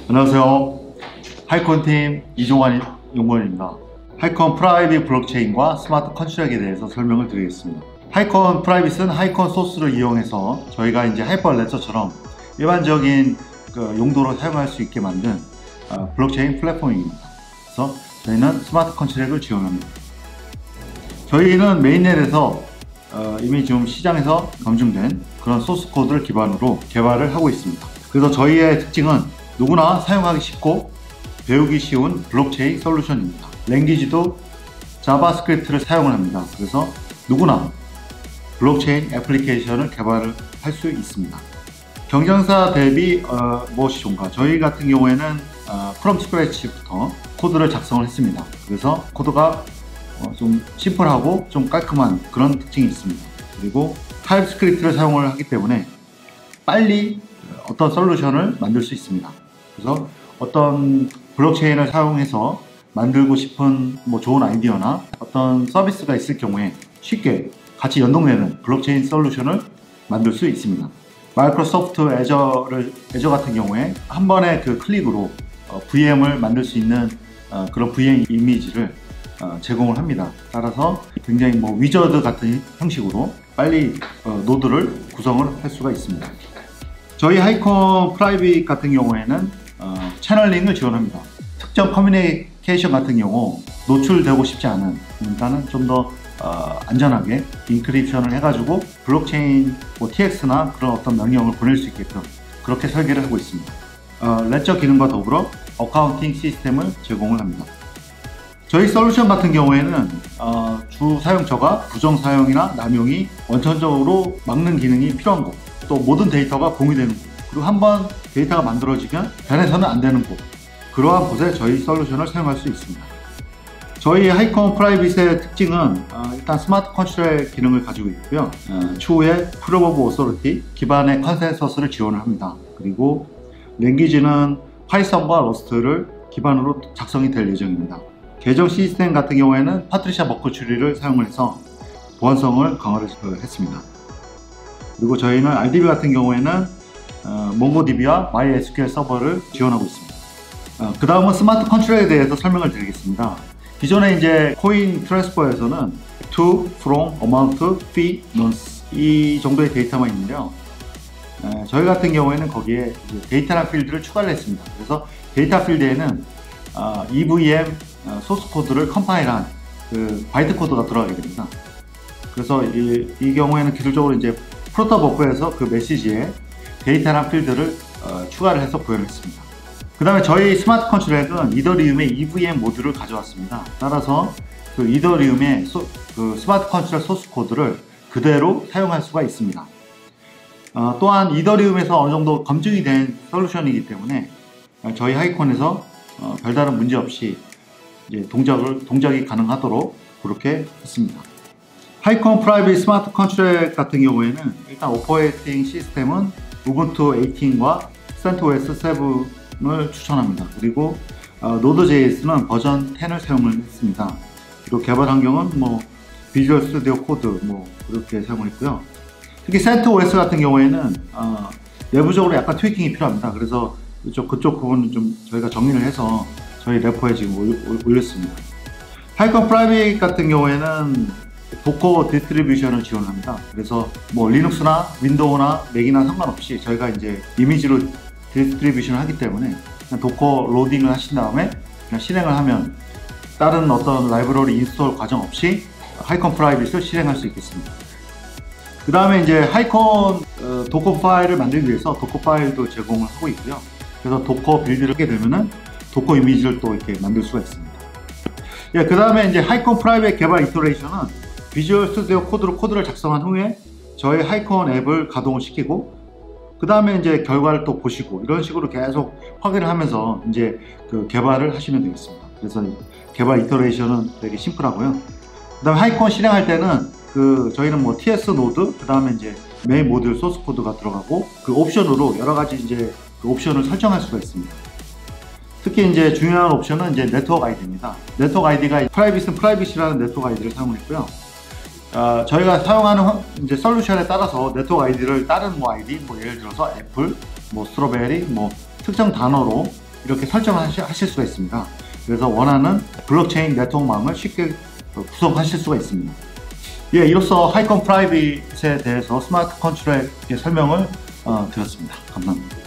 안녕하세요. 하이콘팀 이종환 연구원입니다. 하이콘 프라이빗 블록체인과 스마트 컨트랙에 대해서 설명을 드리겠습니다. 하이콘 프라이빗은 하이콘 소스를 이용해서 저희가 이제 하이퍼 레저처럼 일반적인 용도로 사용할 수 있게 만든 블록체인 플랫폼입니다. 그래서 저희는 스마트 컨트랙을 지원합니다. 저희는 메인넷에서 이미 지금 시장에서 검증된 그런 소스 코드를 기반으로 개발을 하고 있습니다. 그래서 저희의 특징은 누구나 사용하기 쉽고 배우기 쉬운 블록체인 솔루션입니다. 랭귀지도 자바스크립트를 사용을 합니다. 그래서 누구나 블록체인 애플리케이션을 개발을 할 수 있습니다. 경쟁사 대비 무엇이 좋은가? 저희 같은 경우에는 프롬 스크래치부터 코드를 작성을 했습니다. 그래서 코드가 좀 심플하고 좀 깔끔한 그런 특징이 있습니다. 그리고 타입스크립트를 사용을 하기 때문에 빨리 어떤 솔루션을 만들 수 있습니다. 그래서 어떤 블록체인을 사용해서 만들고 싶은 좋은 아이디어나 어떤 서비스가 있을 경우에 쉽게 같이 연동되는 블록체인 솔루션을 만들 수 있습니다. 마이크로소프트 애저 같은 경우에 한 번의 그 클릭으로 VM을 만들 수 있는 그런 VM 이미지를 제공을 합니다. 따라서 굉장히 위저드 같은 형식으로 빨리 노드를 구성을 할 수가 있습니다. 저희 하이콘 프라이빗 같은 경우에는 채널링을 지원합니다. 특정 커뮤니케이션 같은 경우 노출되고 싶지 않은, 그러니까는 좀 더 안전하게 인크립션을 해가지고 블록체인 TX나 그런 어떤 명령을 보낼 수 있게끔 그렇게 설계를 하고 있습니다. 레저 기능과 더불어 어카운팅 시스템을 제공을 합니다. 저희 솔루션 같은 경우에는 주 사용처가 부정 사용이나 남용이 원천적으로 막는 기능이 필요한 곳, 또 모든 데이터가 공유되는 곳, 그리고 한번 데이터가 만들어지면 변해서는 안 되는 곳, 그러한 곳에 저희 솔루션을 사용할 수 있습니다. 저희 하이콘 프라이빗의 특징은 일단 스마트 컨트랙 기능을 가지고 있고요. 추후에 프루프 오브 오서리티 기반의 컨센서스를 지원을 합니다. 그리고 랭귀지는 파이썬과 러스트를 기반으로 작성이 될 예정입니다. 계정 시스템 같은 경우에는 파트리샤 머커츄리를 사용을 해서 보안성을 강화를 했습니다. 그리고 저희는 RDB 같은 경우에는 몽고DB와 MySQL 서버를 지원하고 있습니다. 그 다음은 스마트 컨트롤에 대해서 설명을 드리겠습니다. 기존에 이제 코인 트랜스퍼에서는 to, from, amount, fee, nonce 이 정도의 데이터만 있는데요. 저희 같은 경우에는 거기에 데이터란 필드를 추가를 했습니다. 그래서 데이터 필드에는 EVM 소스 코드를 컴파일한 그 바이트 코드가 들어가게 됩니다. 그래서 이 경우에는 기술적으로 이제 프로토 버프에서 그 메시지에 데이터란 필드를 추가를 해서 구현을 했습니다. 그 다음에 저희 스마트 컨트랙은 이더리움의 EVM 모듈을 가져왔습니다. 따라서 그 이더리움의 그 스마트 컨트랙 소스 코드를 그대로 사용할 수가 있습니다. 또한 이더리움에서 어느 정도 검증이 된 솔루션이기 때문에 저희 하이콘에서 별다른 문제 없이 이제 동작이 가능하도록 그렇게 했습니다. 하이콘 프라이빗 스마트 컨트랙 같은 경우에는 일단 오퍼레이팅 시스템은 우분투 18과 CentOS 7을 추천합니다. 그리고 노드.js는 버전 10을 사용을 했습니다. 그리고 개발 환경은 비주얼 스튜디오 코드 그렇게 사용을 했고요. 특히 CentOS 같은 경우에는 내부적으로 약간 트위킹이 필요합니다. 그래서 그쪽 부분은 좀 저희가 정리를 해서 저희 레포에 지금 올렸습니다. 하이콘 프라이빗 같은 경우에는 도커 디스트리뷰션을 지원합니다. 그래서 리눅스나 윈도우나 맥이나 상관없이 저희가 이제 이미지로 디스트리뷰션을 하기 때문에 그냥 도커 로딩을 하신 다음에 그냥 실행을 하면 다른 어떤 라이브러리 인스톨 과정 없이 하이콘 프라이빗을 실행할 수 있겠습니다. 그 다음에 이제 하이콘 도커 파일을 만들기 위해서 도커 파일도 제공을 하고 있고요. 그래서 도커 빌드를 하게 되면은 도커 이미지를 또 이렇게 만들 수가 있습니다. 예, 그 다음에 이제 하이콘 프라이빗 개발 이터레이션은 비주얼 스튜디오 코드를 작성한 후에 저희 하이콘 앱을 가동을 시키고 그 다음에 이제 결과를 또 보시고 이런 식으로 계속 확인을 하면서 이제 그 개발을 하시면 되겠습니다. 그래서 개발 이터레이션은 되게 심플하고요. 그 다음에 하이콘 실행할 때는 저희는 TS 노드, 그 다음에 이제 메인 모듈 소스 코드가 들어가고 그 옵션으로 여러 가지 이제 그 옵션을 설정할 수가 있습니다. 특히 이제 중요한 옵션은 이제 네트워크 아이디입니다. 네트워크 아이디가 프라이빗은 프라이빗이라는 네트워크 아이디를 사용했고요. 저희가 사용하는 이제 솔루션에 따라서 네트워크 아이디를 다른 뭐 아이디, 뭐 예를 들어서 애플, 뭐 스트로베리, 뭐 특정 단어로 이렇게 설정하실 수가 있습니다. 그래서 원하는 블록체인 네트워크망을 쉽게 구성하실 수가 있습니다. 예, 이로써 하이콘 프라이빗에 대해서 스마트 컨트롤의 설명을 드렸습니다. 감사합니다.